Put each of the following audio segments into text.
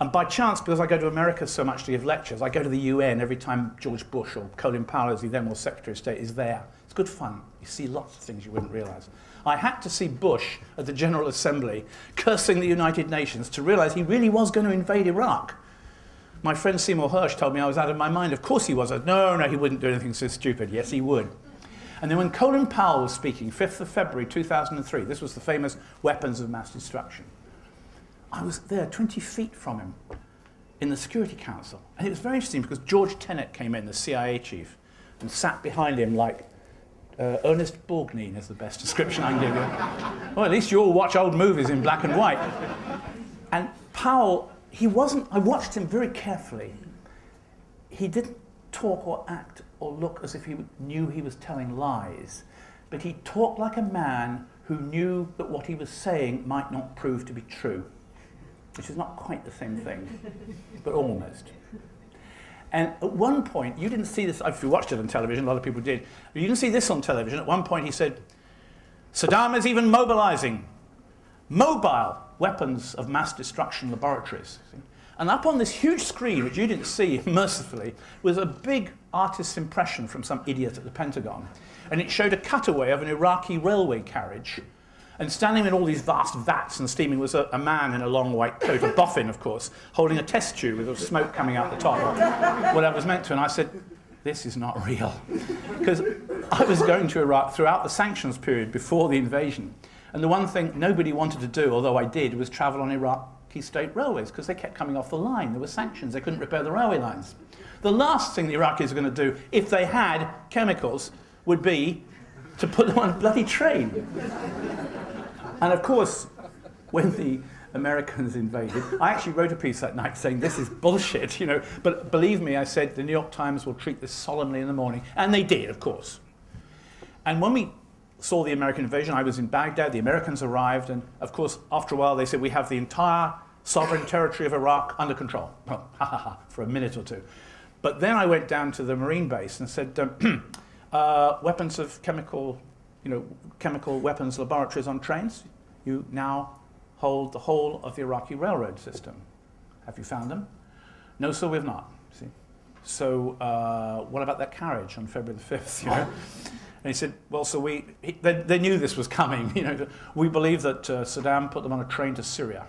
And by chance, because I go to America so much to give lectures, I go to the UN every time George Bush or Colin Powell, as he then was Secretary of State, is there. It's good fun. You see lots of things you wouldn't realise. I had to see Bush at the General Assembly cursing the United Nations to realise he really was going to invade Iraq. My friend Seymour Hersh told me I was out of my mind. Of course he was. I said, no, he wouldn't do anything so stupid. Yes, he would. And then when Colin Powell was speaking, 5th of February 2003, this was the famous weapons of mass destruction, I was there 20 feet from him in the Security Council. And it was very interesting because George Tenet came in, the CIA chief, and sat behind him like Ernest Borgnine is the best description I can give you. Well, at least you all watch old movies in black and white. And Powell, I watched him very carefully. He didn't talk or act or look as if he knew he was telling lies, but he talked like a man who knew that what he was saying might not prove to be true, which is not quite the same thing, but almost. And at one point, you didn't see this, if you watched it on television, a lot of people did, but you didn't see this on television. At one point he said, Saddam is even mobilizing mobile weapons of mass destruction laboratories. See? And up on this huge screen, which you didn't see, mercifully, was a big artist's impression from some idiot at the Pentagon. And it showed a cutaway of an Iraqi railway carriage. And standing in all these vast vats and steaming was a man in a long white coat, a boffin, of course, holding a test tube with smoke coming out the top, or whatever it was meant to. And I said, this is not real. Because I was going to Iraq throughout the sanctions period before the invasion. And the one thing nobody wanted to do, although I did, was travel on Iraqi state railways, because they kept coming off the line. There were sanctions. They couldn't repair the railway lines. The last thing the Iraqis were going to do, if they had chemicals, would be to put them on a bloody train. And of course, when the Americans invaded, I actually wrote a piece that night saying, this is bullshit, you know. But believe me, I said, the New York Times will treat this solemnly in the morning. And they did, of course. And when we saw the American invasion, I was in Baghdad, the Americans arrived, and of course, after a while, they said, we have the entire sovereign territory of Iraq under control. Well, ha ha ha, for a minute or two. But then I went down to the Marine base and said, weapons of chemical weapons laboratories on trains, you now hold the whole of the Iraqi railroad system. Have you found them? No, sir, we've not. See? So what about that carriage on February the 5th? You know? And he said, well, so they knew this was coming. You know, we believe that Saddam put them on a train to Syria.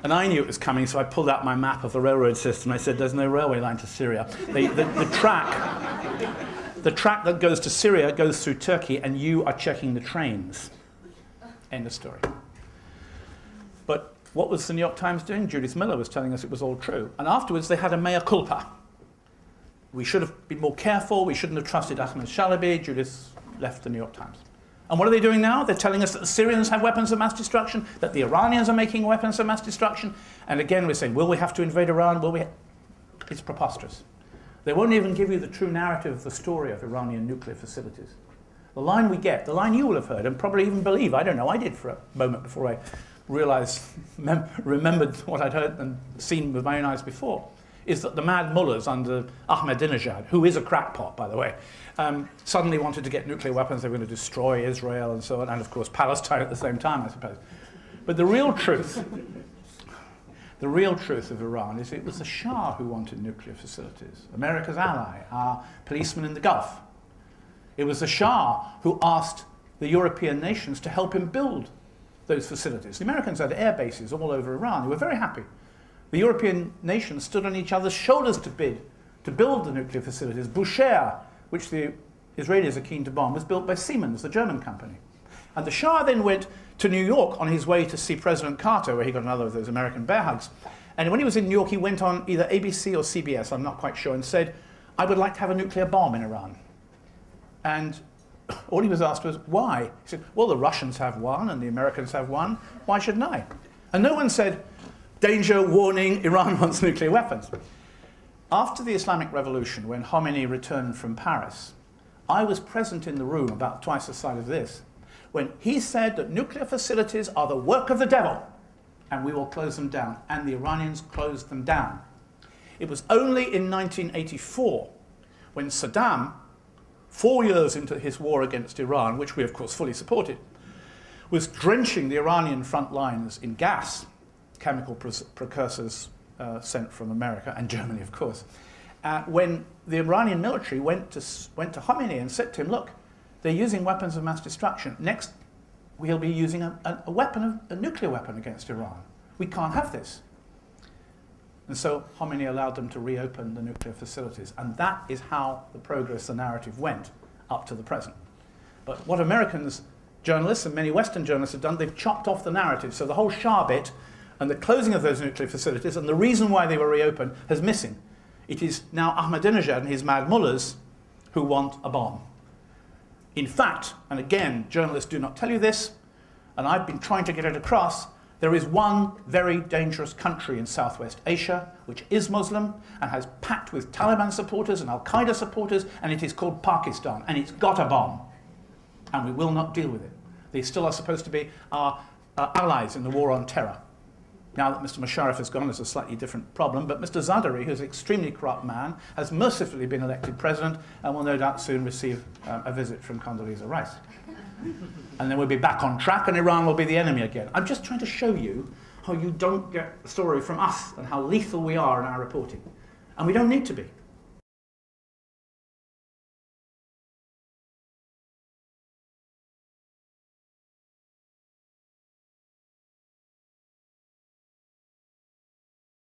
And I knew it was coming, so I pulled out my map of the railroad system. I said, there's no railway line to Syria. The track that goes to Syria goes through Turkey, and you are checking the trains. End of story. But what was the New York Times doing? Judith Miller was telling us it was all true. And afterwards, they had a mea culpa. We should have been more careful. We shouldn't have trusted Ahmed Shalabi. Judith left the New York Times. And what are they doing now? They're telling us that the Syrians have weapons of mass destruction, that the Iranians are making weapons of mass destruction. And again, we're saying, will we have to invade Iran? Will we? It's preposterous. They won't even give you the true narrative of the story of Iranian nuclear facilities. The line we get, the line you will have heard and probably even believe, I don't know, I did for a moment before I realized, remembered what I'd heard and seen with my own eyes before, is that the mad mullahs under Ahmadinejad, who is a crackpot, by the way, suddenly wanted to get nuclear weapons. They were going to destroy Israel and so on, and of course Palestine at the same time, I suppose. But the real truth of Iran is it was the Shah who wanted nuclear facilities, America's ally, our policeman in the Gulf. It was the Shah who asked the European nations to help him build those facilities. The Americans had air bases all over Iran. They were very happy. The European nations stood on each other's shoulders to build the nuclear facilities. Bushehr, which the Israelis are keen to bomb, was built by Siemens, the German company. And the Shah then went to New York on his way to see President Carter, where he got another of those American bear hugs. And when he was in New York, he went on either ABC or CBS, I'm not quite sure, and said, I would like to have a nuclear bomb in Iran. And all he was asked was, why? He said, well, the Russians have one and the Americans have one. Why shouldn't I? And no one said, danger, warning, Iran wants nuclear weapons. After the Islamic Revolution, when Khomeini returned from Paris, I was present in the room about twice the size of this, when he said that nuclear facilities are the work of the devil, and we will close them down. And the Iranians closed them down. It was only in 1984, when Saddam, 4 years into his war against Iran, which we of course fully supported, was drenching the Iranian front lines in gas, chemical precursors sent from America and Germany, of course. When the Iranian military went to Khomeini and said to him, look, they're using weapons of mass destruction. Next, we'll be using a nuclear weapon against Iran. We can't have this. And so Khomeini allowed them to reopen the nuclear facilities. And that is how the progress, the narrative went up to the present. But what Americans, journalists and many Western journalists have done, they've chopped off the narrative. So the whole Shah bit and the closing of those nuclear facilities and the reason why they were reopened is missing. It is now Ahmadinejad and his mad mullahs who want a bomb. In fact, and again, journalists do not tell you this, and I've been trying to get it across, there is one very dangerous country in Southwest Asia which is Muslim and has packed with Taliban supporters and Al-Qaeda supporters, and it is called Pakistan, and it's got a bomb. And we will not deal with it. They still are supposed to be our allies in the war on terror. Now that Mr. Musharraf has gone, there's a slightly different problem, but Mr. Zadari, who's an extremely corrupt man, has mercifully been elected president and will no doubt soon receive a visit from Condoleezza Rice. And then we'll be back on track and Iran will be the enemy again. I'm just trying to show you how you don't get the story from us and how lethal we are in our reporting. And we don't need to be.